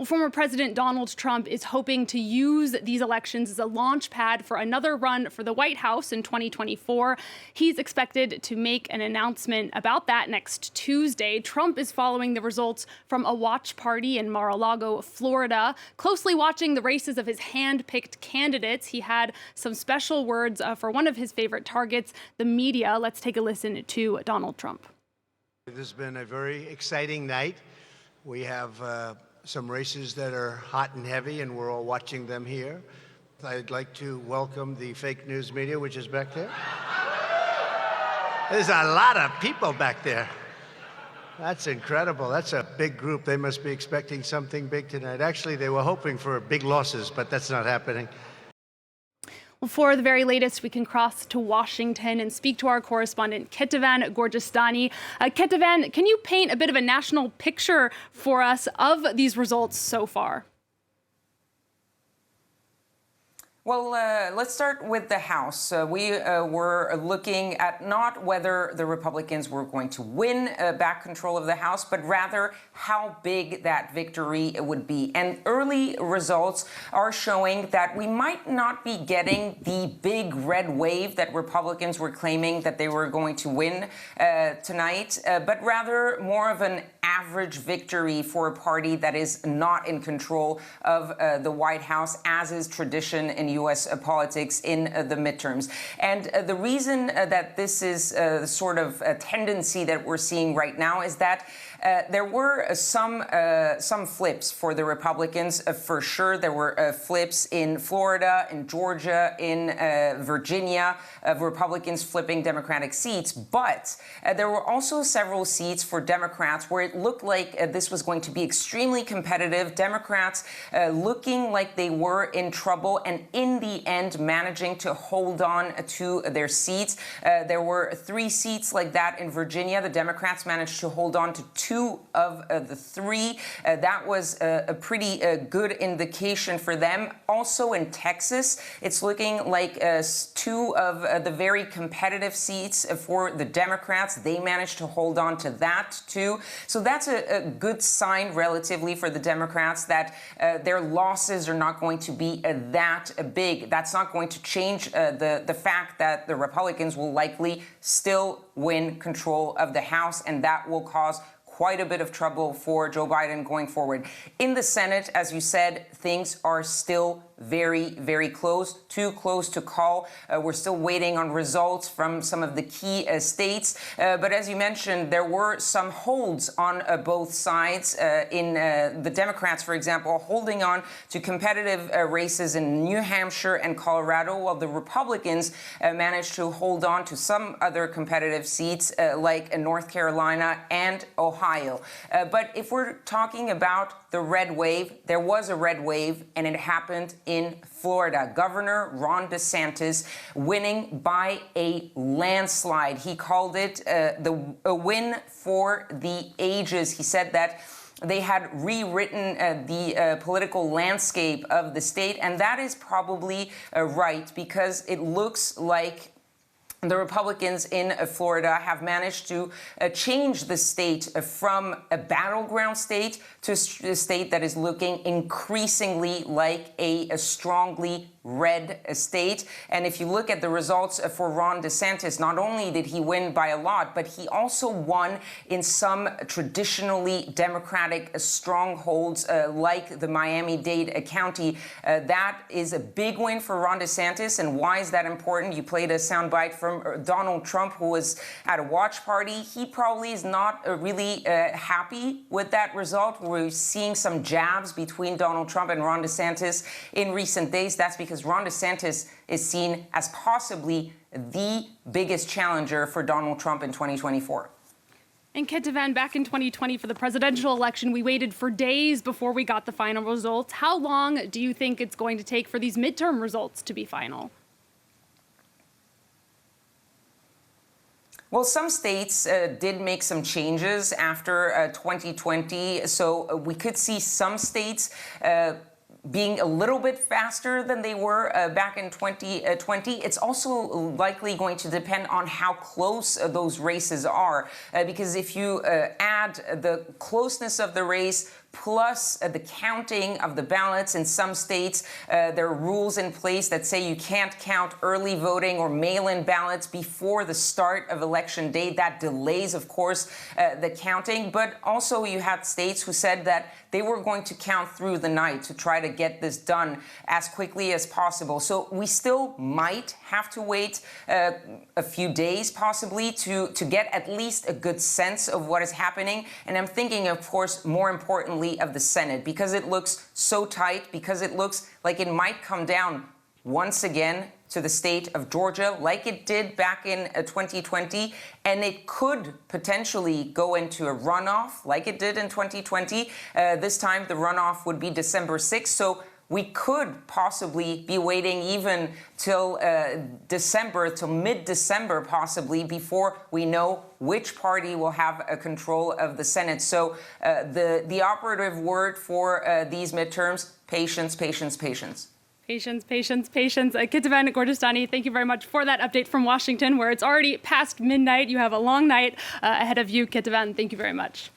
Well, former President Donald Trump is hoping to use these elections as a launch pad for another run for the White House in 2024. He's expected to make an announcement about that next Tuesday. Trump is following the results from a watch party in Mar-a-Lago, Florida, closely watching the races of his hand-picked candidates. He had some special words for one of his favorite targets, the media. Let's take a listen to Donald Trump. This has been a very exciting night. We have some races that are hot and heavy, and we're all watching them here. I'd like to welcome the fake news media, which is back there. There's a lot of people back there. That's incredible. That's a big group. They must be expecting something big tonight. Actually, they were hoping for big losses, but that's not happening. For the very latest, we can cross to Washington and speak to our correspondent, Kethevane Gorjestani. Kethevane, can you paint a bit of a national picture for us of these results so far? Well, let's start with the House. We were looking at not whether the Republicans were going to win back control of the House, but rather how big that victory would be. And early results are showing that we might not be getting the big red wave that Republicans were claiming that they were going to win tonight, but rather more of an average victory for a party that is not in control of the White House, as is tradition in U.S. politics in the midterms. And the reason that this is sort of a tendency that we're seeing right now is that there were some flips for the Republicans, for sure. There were flips in Florida, in Georgia, in Virginia, of Republicans flipping Democratic seats. But there were also several seats for Democrats where it looked like this was going to be extremely competitive. Democrats looking like they were in trouble and in the end managing to hold on to their seats. There were 3 seats like that in Virginia. The Democrats managed to hold on to 2 of the 3. That was a pretty good indication for them. Also in Texas, it's looking like 2 of the very competitive seats for the Democrats. They managed to hold on to that too. So that's a good sign relatively for the Democrats that their losses are not going to be that big. That's not going to change the fact that the Republicans will likely still win control of the House, and that will cause quite a bit of trouble for Joe Biden going forward. In the Senate, as you said, things are still very, very close, too close to call. We're still waiting on results from some of the key states. But as you mentioned, there were some holds on both sides. In the Democrats, for example, holding on to competitive races in New Hampshire and Colorado, while the Republicans managed to hold on to some other competitive seats like North Carolina and Ohio. But if we're talking about the red wave, there was a red wave, and it happened in Florida. Governor Ron DeSantis winning by a landslide. He called it a win for the ages. He said that they had rewritten the political landscape of the state, and that is probably right, because it looks like the Republicans in Florida have managed to change the state from a battleground state to a state that is looking increasingly like a strongly red state. And if you look at the results for Ron DeSantis, not only did he win by a lot, but he also won in some traditionally Democratic strongholds like the Miami-Dade County. That is a big win for Ron DeSantis. And why is that important? You played a soundbite from Donald Trump, who was at a watch party. He probably is not really happy with that result. We're seeing some jabs between Donald Trump and Ron DeSantis in recent days. That's because Ron DeSantis is seen as possibly the biggest challenger for Donald Trump in 2024. And Kethevane, back in 2020 for the presidential election, we waited for days before we got the final results. How long do you think it's going to take for these midterm results to be final? Well, some states did make some changes after 2020, so we could see some states being a little bit faster than they were back in 2020. It's also likely going to depend on how close those races are, because if you add the closeness of the race plus the counting of the ballots. In some states, there are rules in place that say you can't count early voting or mail-in ballots before the start of election day. That delays, of course, the counting. But also you had states who said that they were going to count through the night to try to get this done as quickly as possible. So we still might have to wait a few days possibly to get at least a good sense of what is happening. And I'm thinking, of course, more importantly, of the Senate, because it looks so tight, because it looks like it might come down once again to the state of Georgia, like it did back in 2020, and it could potentially go into a runoff, like it did in 2020. This time, the runoff would be December 6th, so we could possibly be waiting even till December, till mid-December possibly, before we know which party will have a control of the Senate. So the operative word for these midterms, patience, patience, patience. Patience, patience, patience. Kethevane Gorjestani, thank you very much for that update from Washington, where it's already past midnight. You have a long night ahead of you, Kethevane. Thank you very much.